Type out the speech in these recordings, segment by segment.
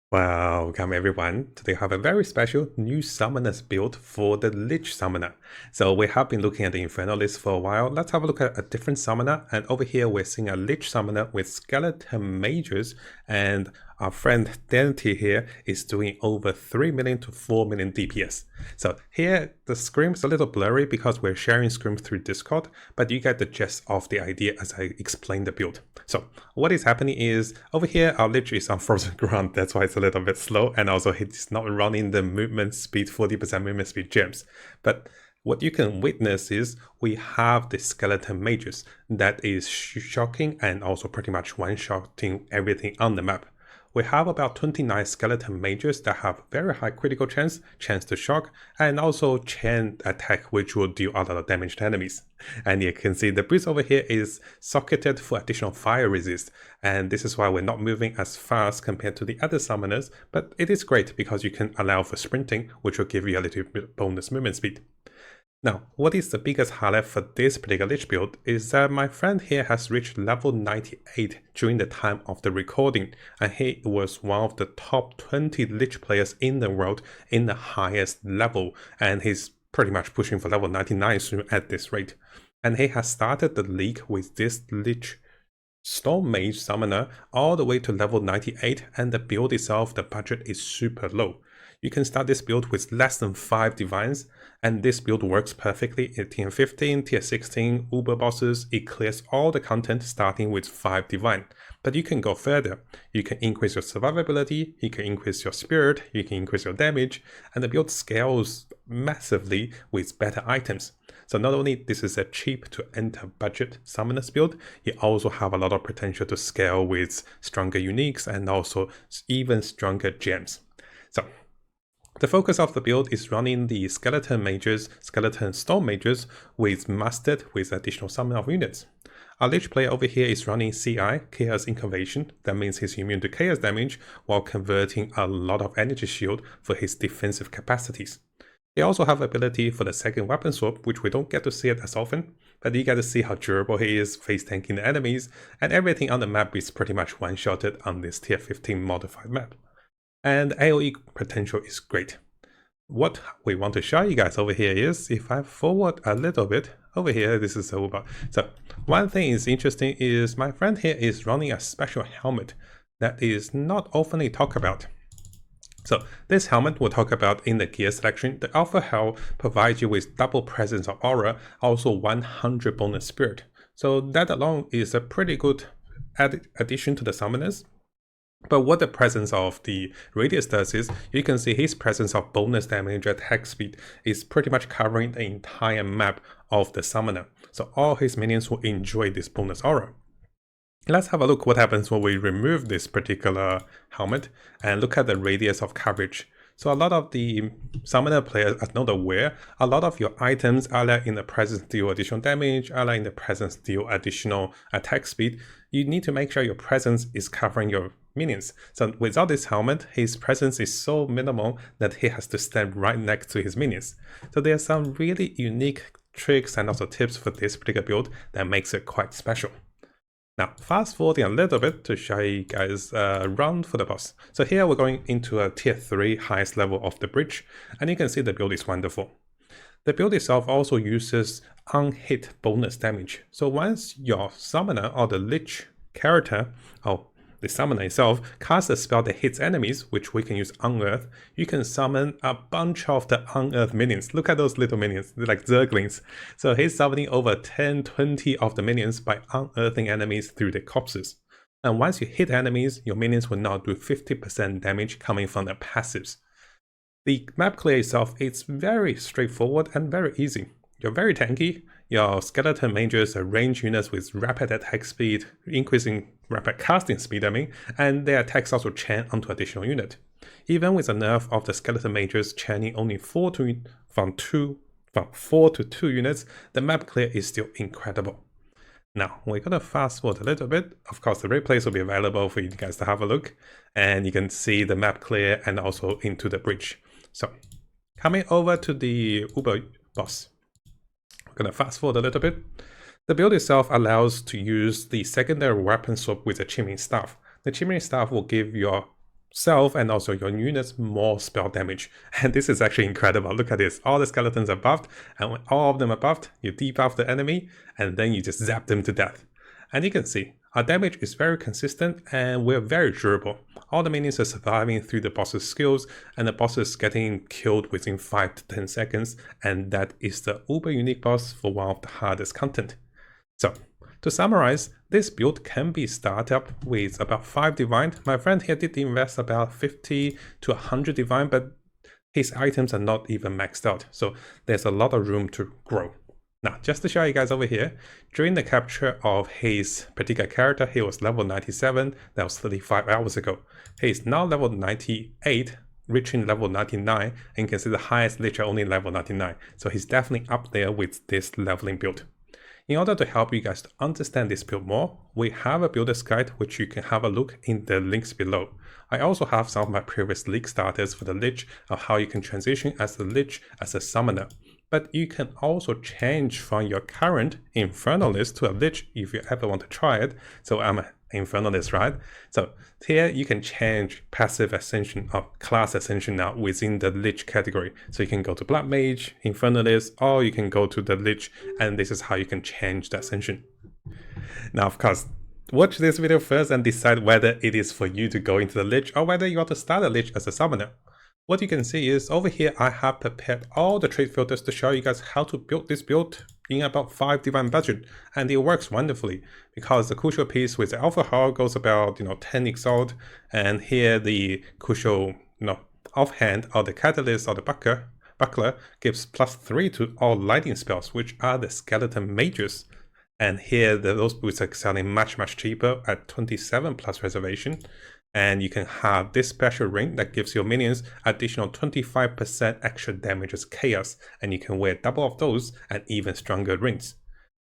Welcome everyone. Today I have a very special new summoners build for the Lich summoner. So we have been looking at the Inferno list for a while. Let's have a look at a different summoner. And over here we're seeing a Lich summoner with skeleton mages, and our friend Deity here is doing over 3 million to 4 million DPS. So here the screen is a little blurry because we're sharing screen through Discord, but you get the gist of the idea as I explain the build. So what is happening is over here our Lich is on frozen ground, that's why it's a little bit slow, and also it's not running the movement speed 40% movement speed gems. But what you can witness is we have the skeleton mages that is shocking and also pretty much one-shotting everything on the map. We have about 29 skeleton mages that have very high critical chance to shock, and also chain attack, which will deal a lot of damage to enemies. And you can see the boost over here is socketed for additional fire resist, and this is why we're not moving as fast compared to the other summoners, but it is great because you can allow for sprinting, which will give you a little bit bonus movement speed. Now, what is the biggest highlight for this particular Lich build is that my friend here has reached level 98 during the time of the recording, and he was one of the top 20 Lich players in the world in the highest level, and he's pretty much pushing for level 99 soon at this rate. And he has started the league with this Lich Storm Mage Summoner all the way to level 98, and the build itself, the budget is super low. You can start this build with less than 5 divines, and this build works perfectly in tier 15, tier 16, Uber bosses. It clears all the content starting with 5 divine. But you can go further. You can increase your survivability, you can increase your spirit, you can increase your damage, and the build scales massively with better items. So not only this is a cheap to enter budget summoners build, you also have a lot of potential to scale with stronger uniques and also even stronger gems. So the focus of the build is running the skeleton mages, skeleton storm mages with mastered with additional summon of units. Our Lich player over here is running CI, Chaos Incarnation. That means he's immune to chaos damage while converting a lot of energy shield for his defensive capacities. They also have ability for the second weapon swap, which we don't get to see it as often, but you get to see how durable he is face tanking the enemies, and everything on the map is pretty much one-shotted on this tier 15 modified map. And AoE potential is great. What we want to show you guys over here is, if I forward a little bit, over here, this is over. So one thing is interesting is my friend here is running a special helmet that is not often talked about. So this helmet we'll talk about in the gear selection. The Alpha Hell provides you with double presence of aura, also 100 bonus spirit. So that alone is a pretty good addition to the summoners. But what the presence of the radius does is, you can see his presence of bonus damage attack speed is pretty much covering the entire map of the summoner. So all his minions will enjoy this bonus aura. Let's have a look what happens when we remove this particular helmet and look at the radius of coverage. So a lot of the summoner players are not aware, a lot of your items are in the presence deal additional damage, are in the presence deal additional attack speed. You need to make sure your presence is covering your minions. So without this helmet, his presence is so minimal that he has to stand right next to his minions. So there are some really unique tricks and also tips for this particular build that makes it quite special. Now, fast forwarding a little bit to show you guys a run for the boss. So here we're going into a tier 3 highest level of the bridge, and you can see the build is wonderful. The build itself also uses unhit bonus damage. So once your summoner or the Lich character, or the summoner itself, casts a spell that hits enemies, which we can use Unearth, you can summon a bunch of the Unearth minions. Look at those little minions, they're like Zerglings. So he's summoning over 10-20 of the minions by unearthing enemies through their corpses. And once you hit enemies, your minions will now do 50% damage coming from their passives. The map clear itself is very straightforward and very easy. You're very tanky. Your skeleton mages are range units with rapid attack speed, increasing rapid casting speed, and their attacks also chain onto additional unit. Even with a nerf of the skeleton mages chaining only 4 to 2 units, the map clear is still incredible. Now, we're gonna fast forward a little bit. Of course, the replays will be available for you guys to have a look, and you can see the map clear and also into the bridge. So, coming over to the Uber boss. Gonna fast forward a little bit. The build itself allows to use the secondary weapon swap with the chimney staff. The chimney staff will give your yourself and also your units more spell damage. And this is actually incredible. Look at this. All the skeletons are buffed, and when all of them are buffed, you debuff the enemy, and then you just zap them to death. And you can see, our damage is very consistent and we're very durable. All the minions are surviving through the boss's skills, and the boss is getting killed within 5 to 10 seconds, and that is the uber unique boss for one of the hardest content. So, to summarize, this build can be started up with about 5 divine. My friend here did invest about 50 to 100 divine, but his items are not even maxed out, so there's a lot of room to grow. Now, just to show you guys over here, during the capture of his particular character, he was level 97, that was 35 hours ago. He is now level 98, reaching level 99, and you can see the highest Lich are only level 99, so he's definitely up there with this leveling build. In order to help you guys to understand this build more, we have a builder's guide which you can have a look in the links below. I also have some of my previous league starters for the Lich of how you can transition as the Lich as a summoner. But you can also change from your current Infernalist to a Lich if you ever want to try it. So I'm an Infernalist, right? So here you can change passive ascension or class ascension now within the Lich category. So you can go to Blood Mage, Infernalist, or you can go to the Lich, and this is how you can change the ascension. Now, of course, watch this video first and decide whether it is for you to go into the Lich or whether you want to start a Lich as a summoner. What you can see is over here I have prepared all the trait filters to show you guys how to build this build in about 5 divine budget, and it works wonderfully because the crucial piece with the alpha hull goes about 10 exalt, and here the crucial offhand or the catalyst or the buckler gives +3 to all lightning spells, which are the skeleton mages. And here those boots are selling much cheaper at 27 plus reservation. And you can have this special ring that gives your minions additional 25% extra damage as chaos, and you can wear double of those and even stronger rings.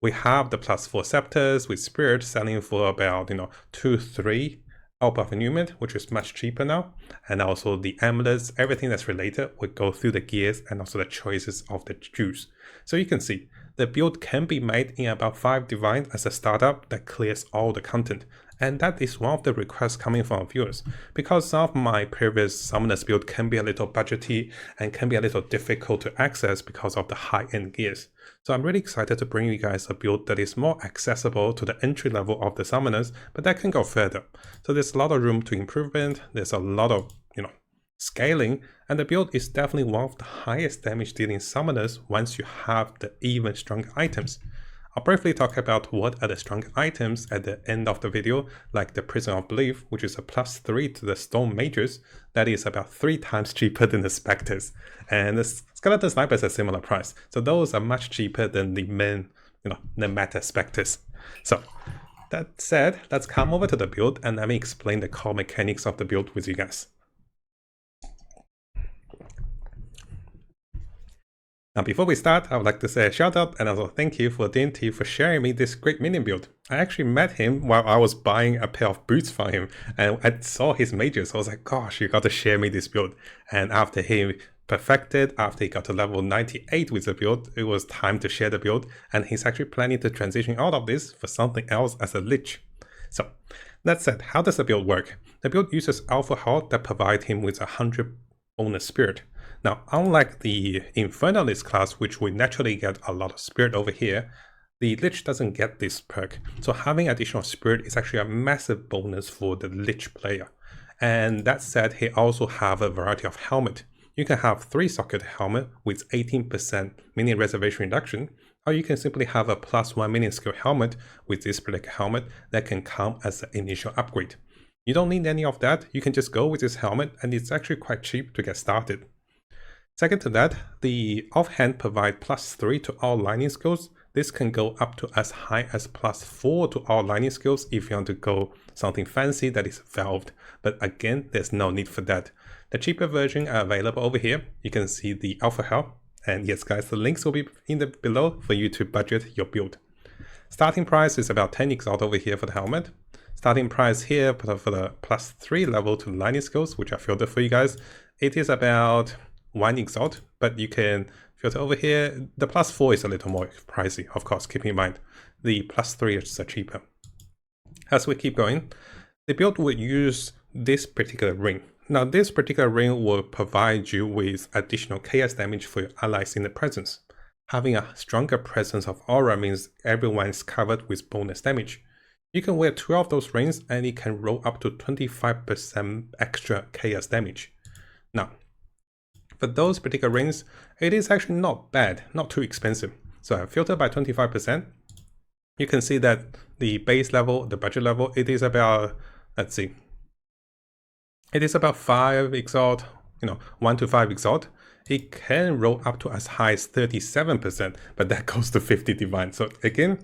We have the +4 scepters with spirit selling for about 2-3 out of annulment, which is much cheaper now. And also the amulets, everything that's related would go through the gears and also the choices of the Jews. So you can see the build can be made in about 5 divine as a startup that clears all the content. And that is one of the requests coming from our viewers, because some of my previous summoners build can be a little budgety and can be a little difficult to access because of the high-end gears. So I'm really excited to bring you guys a build that is more accessible to the entry level of the summoners, but that can go further. So there's a lot of room to improvement, there's a lot of scaling, and the build is definitely one of the highest damage dealing summoners once you have the even stronger items. I'll briefly talk about what are the strong items at the end of the video, like the Prison of Belief, which is a +3 to the Stone Mages, that is about 3 times cheaper than the Spectres. And the Skeleton Snipers are a similar price, so those are much cheaper than the main, the meta Spectres. So, that said, let's come over to the build and let me explain the core mechanics of the build with you guys. Now, before we start, I would like to say a shout out and also thank you for Deity for sharing me this great minion build. I actually met him while I was buying a pair of boots from him, and I saw his mages, so I was like, gosh, you got to share me this build. And after he perfected, after he got to level 98 with the build, it was time to share the build, and he's actually planning to transition out of this for something else as a Lich. So, that said, how does the build work? The build uses Alpha Hull that provide him with 100 bonus spirit. Now, unlike the Infernalist class, which we naturally get a lot of spirit over here, the Lich doesn't get this perk. So having additional spirit is actually a massive bonus for the Lich player. And that said, he also have a variety of helmet. You can have 3-socket helmet with 18% minion reservation reduction, or you can simply have a +1 minion skill helmet with this particular helmet that can come as an initial upgrade. You don't need any of that, you can just go with this helmet, and it's actually quite cheap to get started. Second to that, the offhand provide +3 to all lightning skills. This can go up to as high as +4 to all lightning skills if you want to go something fancy that is valved. But again, there's no need for that. The cheaper version are available over here. You can see the Alpha Hell. And yes guys, the links will be in the below for you to budget your build. Starting price is about 10 exalt over here for the helmet. Starting price here for the +3 level to lightning skills, which I filtered for you guys, it is about 1 exalt, but you can filter over here. The +4 is a little more pricey, of course, keep in mind. The +3 is cheaper. As we keep going, the build would use this particular ring. Now this particular ring will provide you with additional KS damage for your allies in the presence. Having a stronger presence of aura means everyone is covered with bonus damage. You can wear 2 of those rings and it can roll up to 25% extra KS damage. Now, for those particular rings, it is actually not bad, not too expensive. So I filtered by 25%. You can see that the base level, the budget level, it is about, let's see, it is about 5 exalt, 1 to 5 exalt. It can roll up to as high as 37%, but that goes to 50 divine. So again,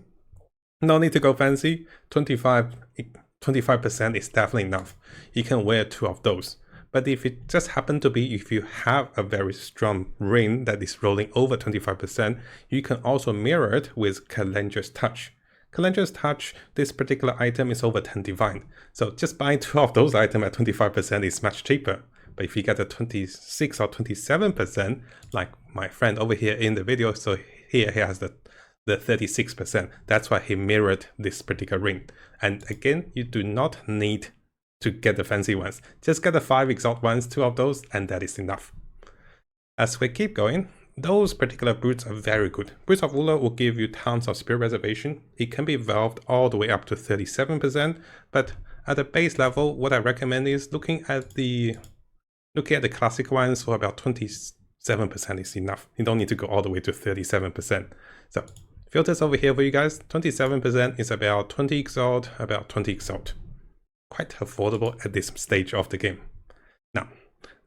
no need to go fancy. 25% is definitely enough. You can wear 2 of those. But if it just happen to be, if you have a very strong ring that is rolling over 25%, you can also mirror it with Calendra's Touch. Calendra's Touch, this particular item is over 10 divine. So just buying 2 of those items at 25% is much cheaper. But if you get a 26 or 27%, like my friend over here in the video, so here he has the 36%. That's why he mirrored this particular ring. And again, you do not need to get the fancy ones. Just get the 5 exalt ones, 2 of those, and that is enough. As we keep going, those particular boots are very good. Boots of Ruler will give you tons of spirit reservation. It can be evolved all the way up to 37%, but at the base level, what I recommend is looking at the classic ones for about 27% is enough. You don't need to go all the way to 37%. So filters over here for you guys. 27% is about 20 exalt, about 20 exalt. Quite affordable at this stage of the game. Now,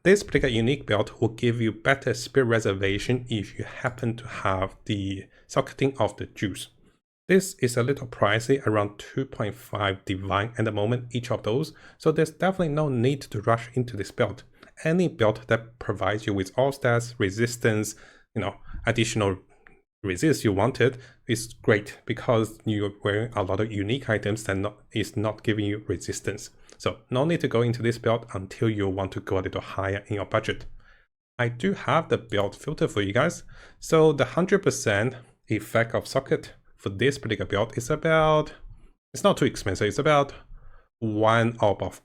this particular unique belt will give you better spirit reservation if you happen to have the socketing of the juice. This is a little pricey, around 2.5 divine at the moment, each of those. So there's definitely no need to rush into this belt. Any belt that provides you with all stats, resistance, additional resist you wanted is great because you're wearing a lot of unique items that is not giving you resistance. So no need to go into this build until you want to go a little higher in your budget. I do have the build filter for you guys. So the 100% effect of socket for this particular build is about, it's not too expensive, it's about 1 orb of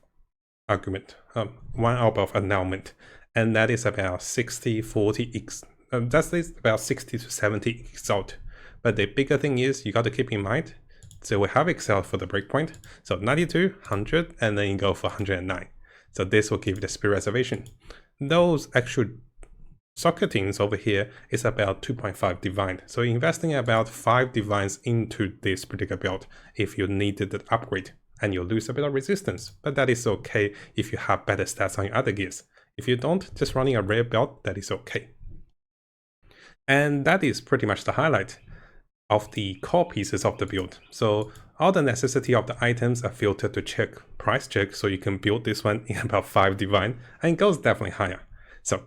argument, 1 orb of annulment, and that is about 60-40 that's about 60 to 70 exalt. But the bigger thing is you got to keep in mind, so we have Exile for the breakpoint, so 92, 100, and then you go for 109. So this will give you the spirit reservation. Those actual socketings over here is about 2.5 divine. So you're investing about 5 divines into this particular build if you needed the upgrade, and you'll lose a bit of resistance. But that is okay if you have better stats on your other gears. If you don't, just running a rare build, that is okay. And that is pretty much the highlight of the core pieces of the build. So all the necessity of the items are filtered to price check, so you can build this one in about 5 divine, and it goes definitely higher. So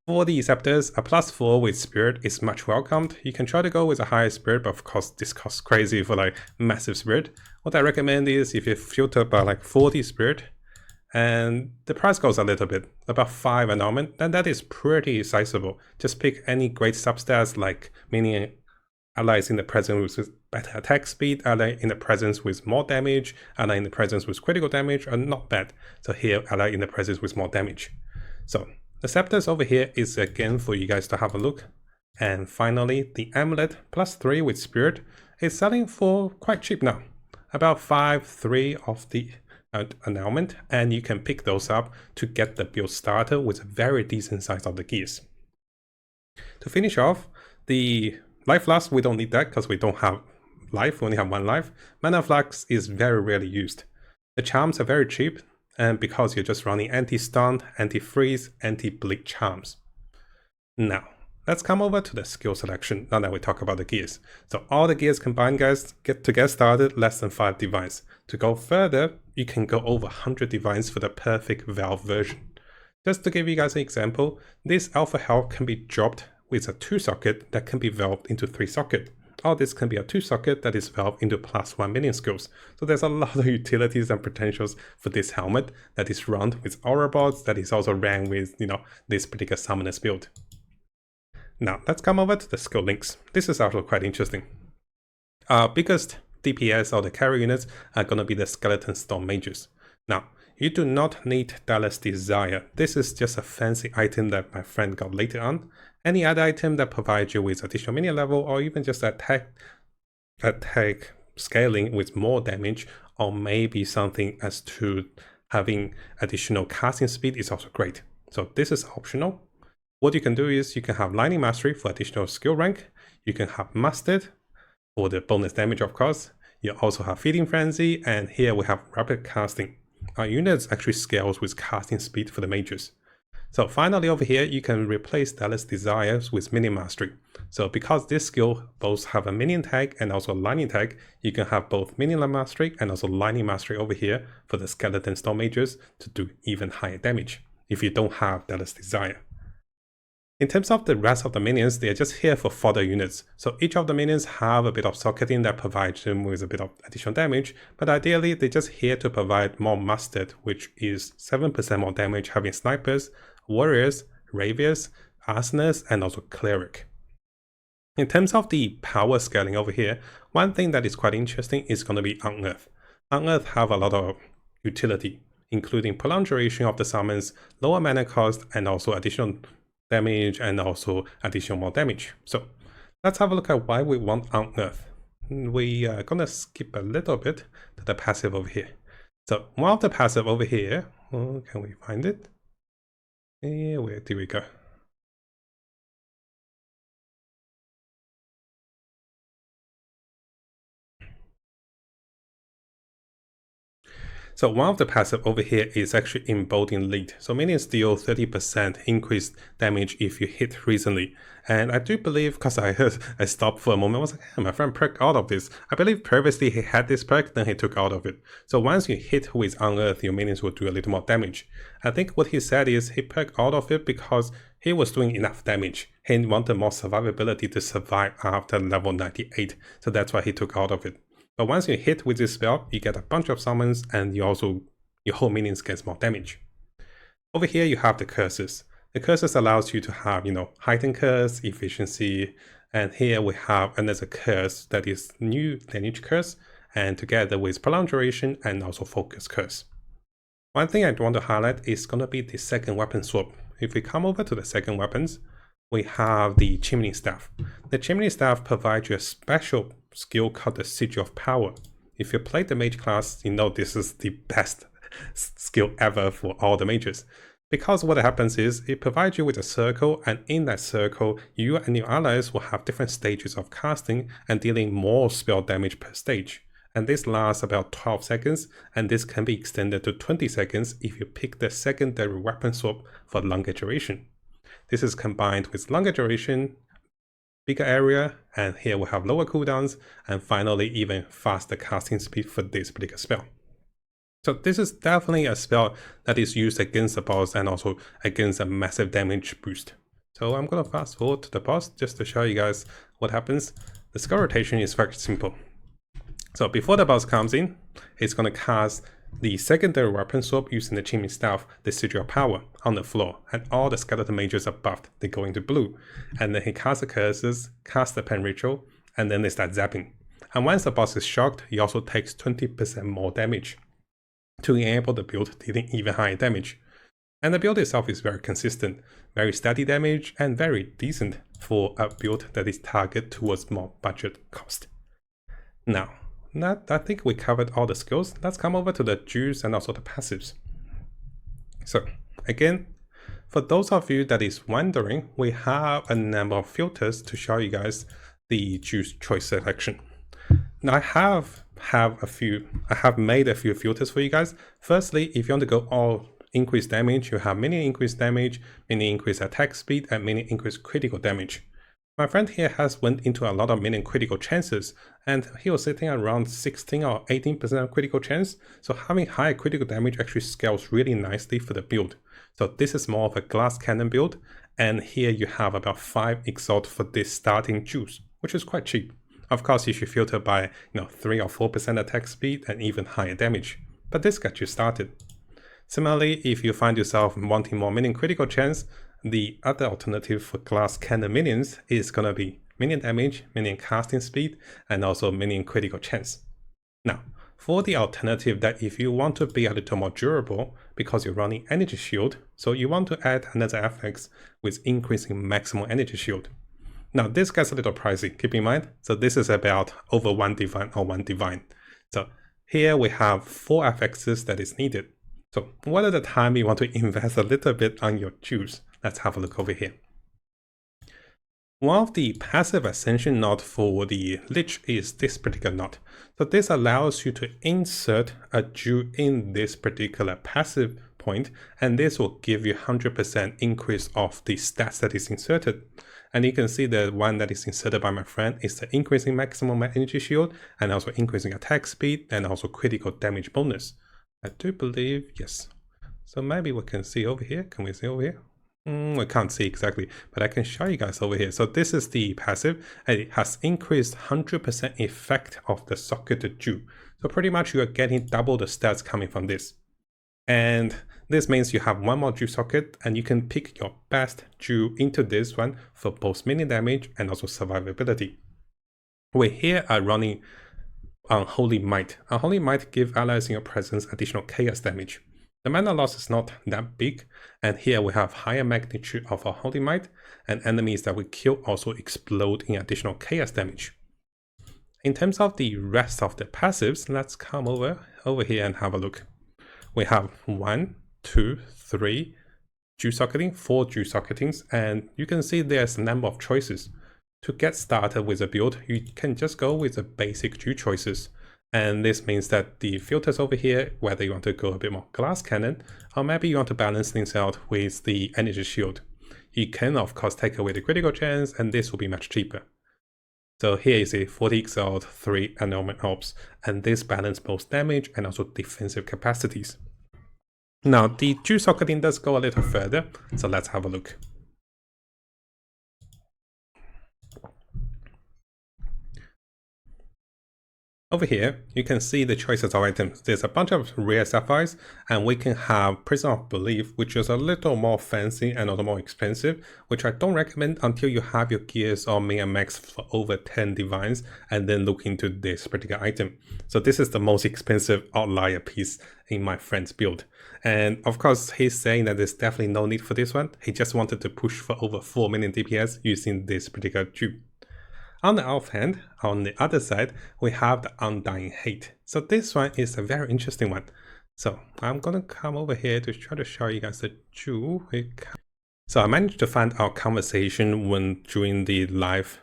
for the Scepters, a +4 with spirit is much welcomed. You can try to go with a higher spirit, but of course this costs crazy for like massive spirit. What I recommend is if you filter by like 40 spirit, and the price goes a little bit, about 5 annulment, then that is pretty sizable. Just pick any great substats like meaning allies in the presence with better attack speed, ally in the presence with more damage, ally in the presence with critical damage are not bad. So here, ally in the presence with more damage. So the Scepters over here is again for you guys to have a look. And finally, the Amulet +3 with Spirit is selling for quite cheap now. About 5-3 of the annulment, and you can pick those up to get the build starter with a very decent size of the gears. To finish off, the Life Flask, we don't need that because we don't have life, we only have 1 life. Mana Flux is very rarely used. The charms are very cheap, and because you're just running anti-stun, anti-freeze, anti-bleed charms. Now, let's come over to the skill selection now that we talk about the gears. So all the gears combined, guys, to get started, less than 5 divines. To go further, you can go over 100 divines for the perfect valve version. Just to give you guys an example, this alpha health can be dropped with a 2 socket that can be valved into 3 socket. Or this can be a 2 socket that is valved into +1 minion skills. So there's a lot of utilities and potentials for this helmet that is run with aura bots, that is also ran with, this particular summoner's build. Now, let's come over to the skill links. This is also quite interesting. Our biggest DPS or the carry units are going to be the Skeleton Storm Mages. Now, you do not need Dallas Desire. This is just a fancy item that my friend got later on. Any other item that provides you with additional minion level or even just attack scaling with more damage, or maybe something as to having additional casting speed is also great. So this is optional. What you can do is you can have Lightning Mastery for additional skill rank. You can have Mastered for the bonus damage, of course. You also have Feeding Frenzy, and here we have Rapid Casting. Our units actually scales with casting speed for the mages. So finally over here, you can replace Dallas Desires with Minion Mastery. So because this skill both have a Minion tag and also Lightning tag, you can have both Minion Mastery and also Lightning Mastery over here for the Skeleton Storm Mages to do even higher damage if you don't have Dallas Desire. In terms of the rest of the minions, they are just here for fodder units. So each of the minions have a bit of socketing that provides them with a bit of additional damage, but ideally they're just here to provide more Mastered, which is 7% more damage, having Snipers, Warriors, Raviers, Arsoners, and also Cleric. In terms of the power scaling over here, one thing that is quite interesting is going to be Unearth. Unearth have a lot of utility, including prolonged duration of the summons, lower mana cost, and also additional damage and also additional more damage. So let's have a look at why we want Unearth. We are gonna skip a little bit to the passive over here. So one of the passive over here, can we find it? Where do we go? So one of the passive over here is actually Emboldened Lead. So minions deal 30% increased damage if you hit recently. And I do believe, because I stopped for a moment, I was like, hey, my friend perked out of this. I believe previously he had this perk, then he took out of it. So once you hit with Unearth, your minions will do a little more damage. I think what he said is he perked out of it because he was doing enough damage. He wanted more survivability to survive after level 98. So that's why he took out of it. But once you hit with this spell, you get a bunch of summons and your whole minions gets more damage. Over here you have the curses. The curses allows you to have, heightened curse, efficiency, and here we have another curse that is new lineage curse, and together with prolonged duration and also focus curse. One thing I want to highlight is going to be the second weapon swap. If we come over to the second weapons, we have the Chimney Staff. The Chimney Staff provides you a special skill called the Sigil of Power. If you play the mage class, you know this is the best skill ever for all the mages. Because what happens is, it provides you with a circle, and in that circle, you and your allies will have different stages of casting and dealing more spell damage per stage. And this lasts about 12 seconds, and this can be extended to 20 seconds if you pick the secondary weapon swap for longer duration. This is combined with longer duration, bigger area, and here we have lower cooldowns, and finally even faster casting speed for this particular spell. So this is definitely a spell that is used against the boss and also against a massive damage boost. So I'm going to fast forward to the boss just to show you guys what happens. The skill rotation is very simple. So before the boss comes in, it's going to cast the secondary weapon swap using the Chimney Staff, the Sigil of Power, on the floor, and all the skeleton mages are buffed, they go into blue. And then he casts the curses, casts the pen ritual, and then they start zapping. And once the boss is shocked, he also takes 20% more damage to enable the build dealing even higher damage. And the build itself is very consistent, very steady damage, and very decent for a build that is targeted towards more budget cost. Now, I think we covered all the skills. Let's come over to the juice and also the passives. So again, for those of you that is wondering, we have a number of filters to show you guys the juice choice selection. Now I have made a few filters for you guys. Firstly, if you want to go all increased damage, you have mini increased damage, mini increased attack speed, and mini increased critical damage. My friend here has went into a lot of minion critical chances, and he was sitting around 16 or 18% critical chance, so having high critical damage actually scales really nicely for the build. So this is more of a glass cannon build, and here you have about 5 exalt for this starting juice, which is quite cheap. Of course, you should filter by 3 or 4% attack speed and even higher damage, but this gets you started. Similarly, if you find yourself wanting more minion critical chance, the other alternative for glass cannon minions is going to be minion damage, minion casting speed, and also minion critical chance. Now, for the alternative that if you want to be a little more durable because you're running energy shield, so you want to add another FX with increasing maximum energy shield. Now this gets a little pricey, keep in mind. So this is about over 1 divine or 1 divine. So here we have 4 FXs that is needed. So what are the time you want to invest a little bit on your juice? Let's have a look over here. One of the passive ascension node for the Lich is this particular node. So this allows you to insert a Jew in this particular passive point, and this will give you 100% increase of the stats that is inserted. And you can see the one that is inserted by my friend is the increasing maximum energy shield and also increasing attack speed and also critical damage bonus. I do believe, yes. So maybe we can see over here. Can we see over here? We can't see exactly, but I can show you guys over here. So this is the passive, and it has increased 100% effect of the socketed Jew. So pretty much you are getting double the stats coming from this. And this means you have one more Jew socket, and you can pick your best Jew into this one for both minion damage and also survivability. We here are running Unholy Might. Unholy Might give allies in your presence additional chaos damage. The mana loss is not that big, and here we have higher magnitude of our Holy Might, and enemies that we kill also explode in additional chaos damage. In terms of the rest of the passives, let's come over here and have a look. We have 1, 2, 3 Jew socketing, 4 Jew socketings, and you can see there's a number of choices. To get started with a build, you can just go with the basic Jew choices. And this means that the filters over here, whether you want to go a bit more glass cannon, or maybe you want to balance things out with the energy shield. You can of course take away the critical chance, and this will be much cheaper. So here you see 40 exiled, 3 annulment orbs, and this balance both damage and also defensive capacities. Now the Jew socketing does go a little further, so let's have a look. Over here, you can see the choices of items. There's a bunch of rare sapphires, and we can have Prison of Belief, which is a little more fancy and also more expensive, which I don't recommend until you have your gears or main max for over 10 divines, and then look into this particular item. So this is the most expensive outlier piece in my friend's build. And of course, he's saying that there's definitely no need for this one. He just wanted to push for over 4 million DPS using this particular Jew. On the offhand, on the other side, we have the Undying Hate. So this one is a very interesting one. So I'm gonna come over here to try to show you guys the Jew. So I managed to find our conversation when during the live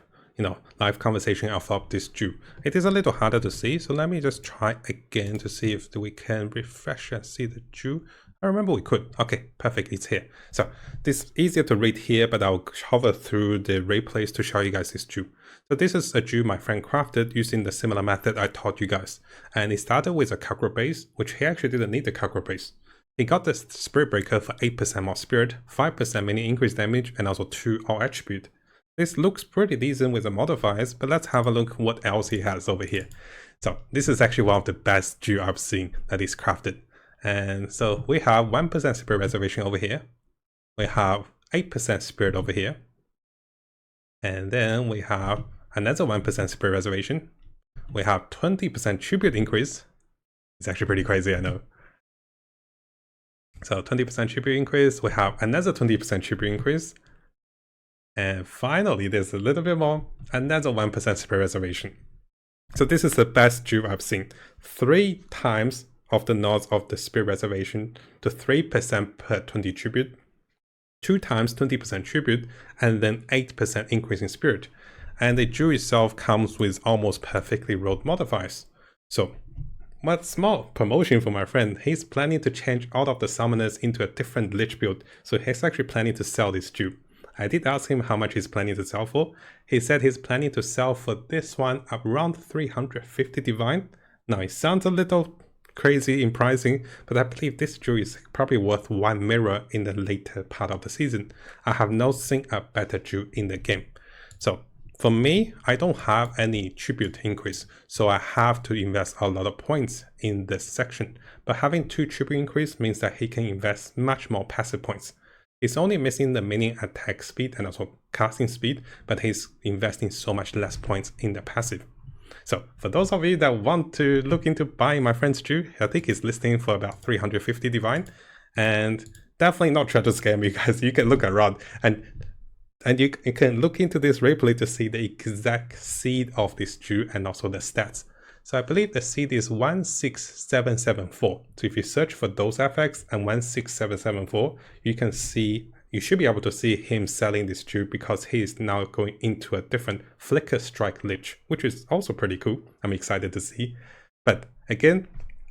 conversation of this Jew. It is a little harder to see, so let me just try again to see if we can refresh and see the Jew. I remember we could. Okay, perfect, it's here. So this is easier to read here, but I'll hover through the replays to show you guys this Jew. So this is a Jew my friend crafted using the similar method I taught you guys. And he started with a Kakro base, which he actually didn't need the Kakro base. He got the Spirit Breaker for 8% more Spirit, 5% mini increase damage, and also 2 all attribute. This looks pretty decent with the modifiers, but let's have a look what else he has over here. So this is actually one of the best Jew I've seen that is crafted. And so we have 1% Spirit Reservation over here. We have 8% Spirit over here. And then we have another 1% Spirit Reservation. We have 20% Tribute increase. It's actually pretty crazy, I know. So 20% Tribute increase. We have another 20% Tribute increase. And finally, there's a little bit more, another 1% Spirit Reservation. So this is the best Jew I've seen. 3 times of the nodes of the Spirit Reservation to 3% per 20 Tribute. 2 times 20% Tribute, and then 8% increase in Spirit. And the Jew itself comes with almost perfectly rolled modifiers. So, what small promotion for my friend, he's planning to change all of the summoners into a different Lich build, so he's actually planning to sell this Jew. I did ask him how much he's planning to sell for. He said he's planning to sell for this one around 350 divine. Now it sounds a little crazy in pricing, but I believe this Jew is probably worth 1 mirror in the later part of the season. I have not seen a better Jew in the game. So for me, I don't have any tribute increase, so I have to invest a lot of points in this section. But having 2 tribute increase means that he can invest much more passive points. He's only missing the minion attack speed and also casting speed, but he's investing so much less points in the passive. So for those of you that want to look into buying my friend's Jew, I think he's listing for about 350 divine, and definitely not try to scam you guys. You can look around and you can look into this replay to see the exact seed of this Jew and also the stats. So I believe the seed is 16774. So if you search for those FX and 16774, you should be able to see him selling this Jew because he is now going into a different Flicker Strike Lich, which is also pretty cool. I'm excited to see. But again,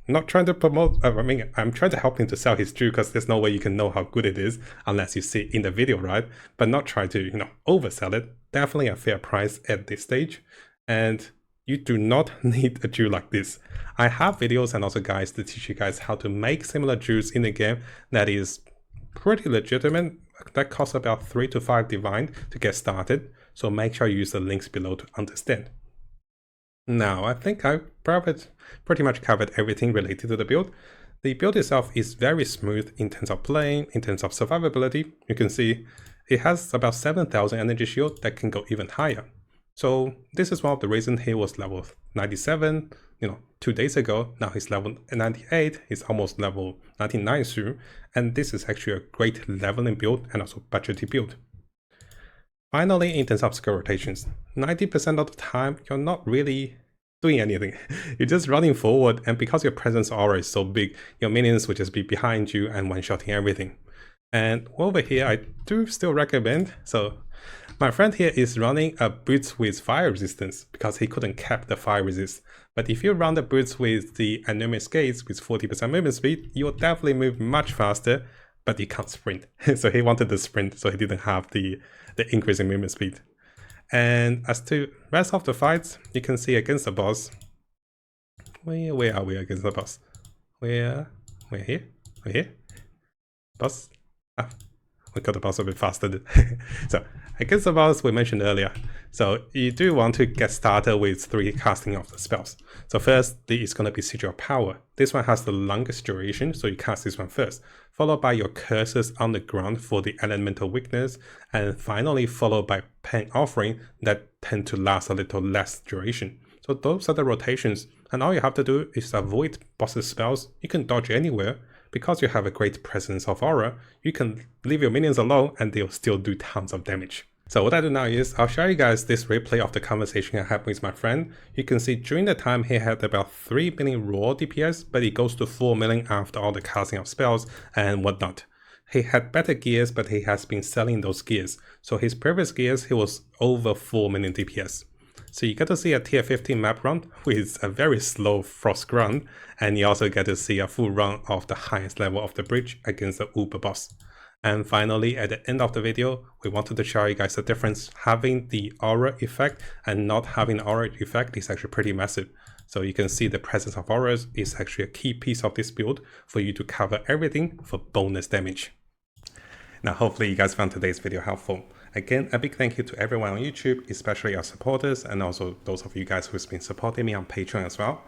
not trying to promote, I'm trying to help him to sell his Jew because there's no way you can know how good it is unless you see it in the video, right? But not try to, oversell it. Definitely a fair price at this stage. And you do not need a Jew like this. I have videos and also guides to teach you guys how to make similar Jews in the game that is pretty legitimate. That costs about 3 to 5 divine to get started. So make sure you use the links below to understand. Now, I think I've pretty much covered everything related to the build. The build itself is very smooth in terms of playing, in terms of survivability. You can see it has about 7,000 energy shield that can go even higher. So this is one of the reasons he was level 97, 2 days ago. Now he's level 98, he's almost level 99 soon. And this is actually a great leveling build and also budgety build. Finally, in terms of skill rotations, 90% of the time, you're not really doing anything. You're just running forward, and because your presence aura is so big, your minions will just be behind you and one-shotting everything. And over here, I do still recommend, so my friend here is running a boots with fire resistance because he couldn't cap the fire resist. But if you run the boots with the enormous gates with 40% movement speed, you'll definitely move much faster, but you can't sprint. So he wanted the sprint, so he didn't have the increase in movement speed. And as to rest of the fights, you can see against the boss. Where are we against the boss? We're here. We're here. Boss. Ah, we got the boss a bit faster. So against the boss we mentioned earlier. So you do want to get started with 3 casting of the spells. So first is going to be Sigil of Power. This one has the longest duration, so you cast this one first, followed by your curses on the ground for the elemental weakness, and finally followed by Pain Offering that tend to last a little less duration. So those are the rotations, and all you have to do is avoid boss's spells. You can dodge anywhere. Because you have a great presence of aura, you can leave your minions alone and they'll still do tons of damage. So what I do now is, I'll show you guys this replay of the conversation I had with my friend. You can see during the time he had about 3 million raw DPS, but it goes to 4 million after all the casting of spells and whatnot. He had better gears, but he has been selling those gears. So his previous gears, he was over 4 million DPS. So you get to see a tier 15 map run with a very slow frost run, and you also get to see a full run of the highest level of the bridge against the Uber boss. And finally, at the end of the video, we wanted to show you guys the difference. Having the aura effect and not having the aura effect is actually pretty massive. So you can see the presence of auras is actually a key piece of this build for you to cover everything for bonus damage. Now, hopefully you guys found today's video helpful. Again, a big thank you to everyone on YouTube, especially our supporters, and also those of you guys who's been supporting me on Patreon as well.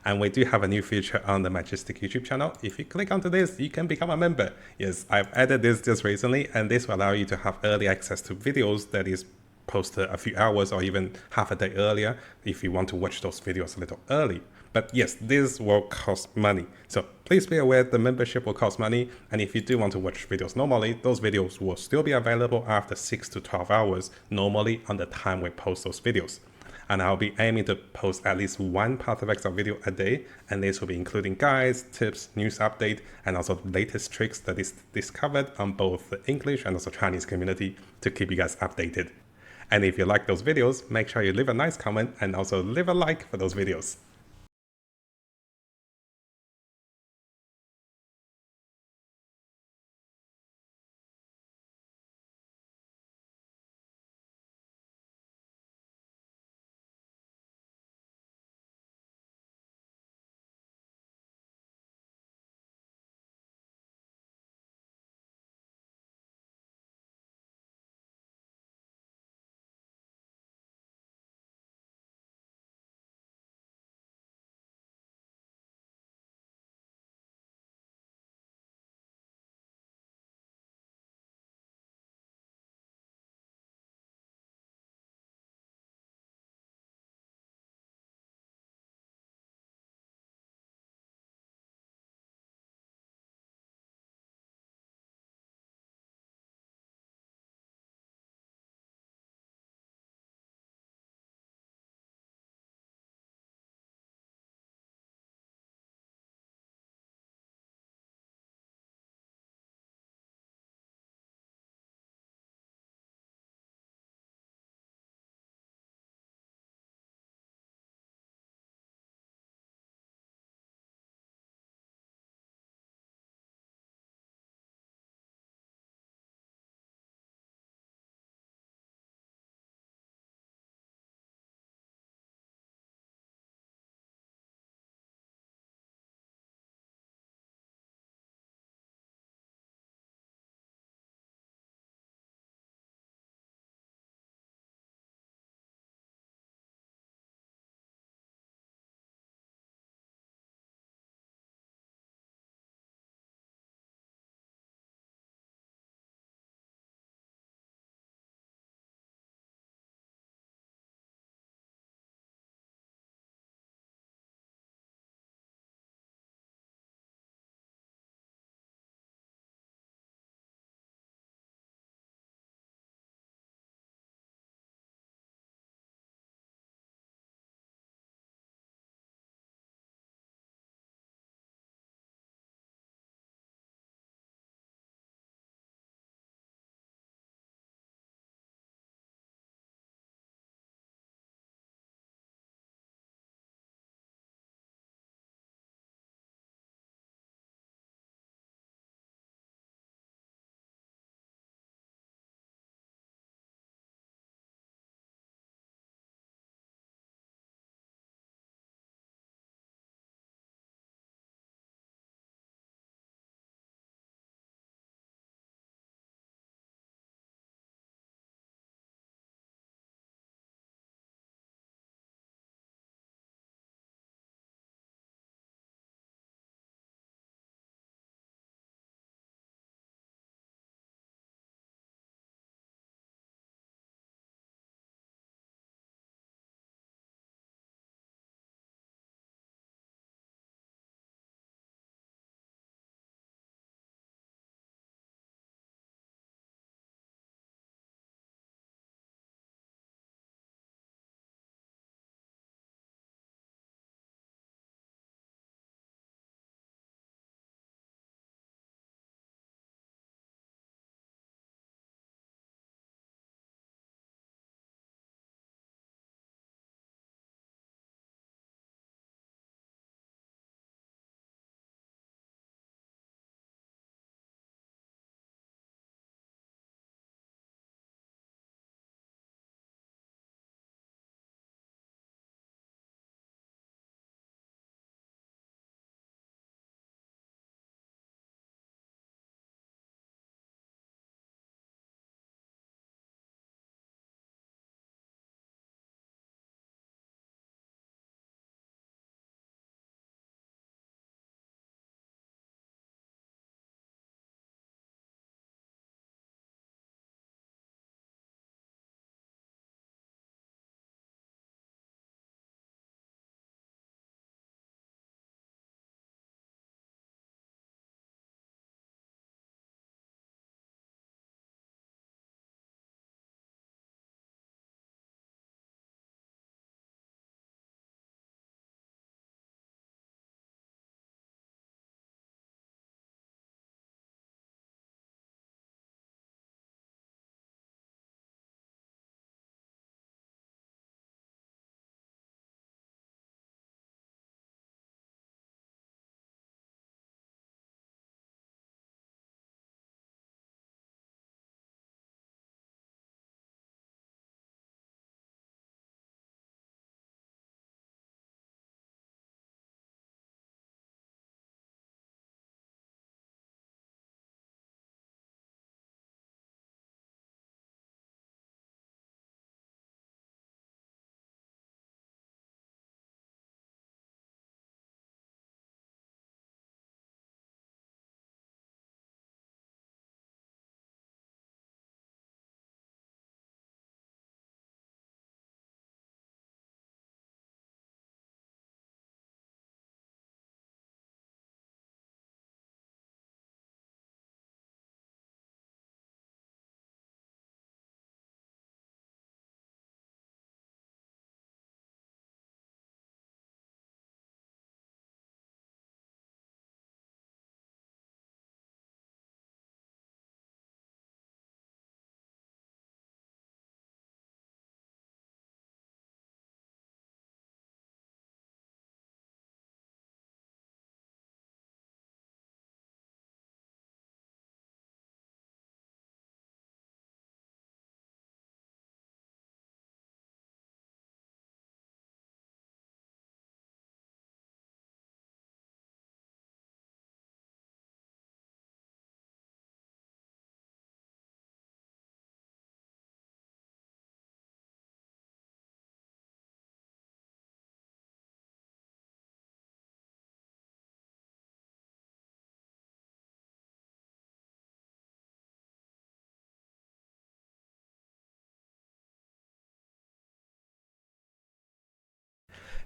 And we do have a new feature on the Majestic YouTube channel. If you click onto this, you can become a member. Yes, I've added this just recently, and this will allow you to have early access to videos that is posted a few hours or even half a day earlier if you want to watch those videos a little early. But yes, this will cost money. So please be aware the membership will cost money. And if you do want to watch videos normally, those videos will still be available after 6 to 12 hours, normally on the time we post those videos. And I'll be aiming to post at least 1 Path of Exile video a day. And this will be including guides, tips, news update, and also the latest tricks that is discovered on both the English and also Chinese community to keep you guys updated. And if you like those videos, make sure you leave a nice comment and also leave a like for those videos.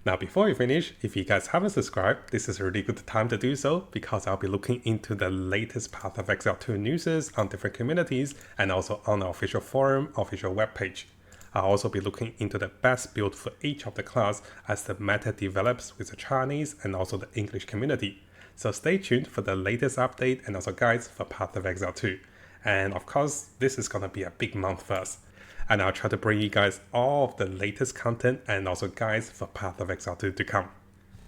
Now, before we finish, if you guys haven't subscribed, this is a really good time to do so because I'll be looking into the latest Path of Exile 2 news on different communities and also on the official forum, official webpage. I'll also be looking into the best build for each of the class as the meta develops with the Chinese and also the English community. So stay tuned for the latest update and also guides for Path of Exile 2. And of course, this is gonna be a big month for us. And I'll try to bring you guys all of the latest content and also guides for Path of Exile 2 to come.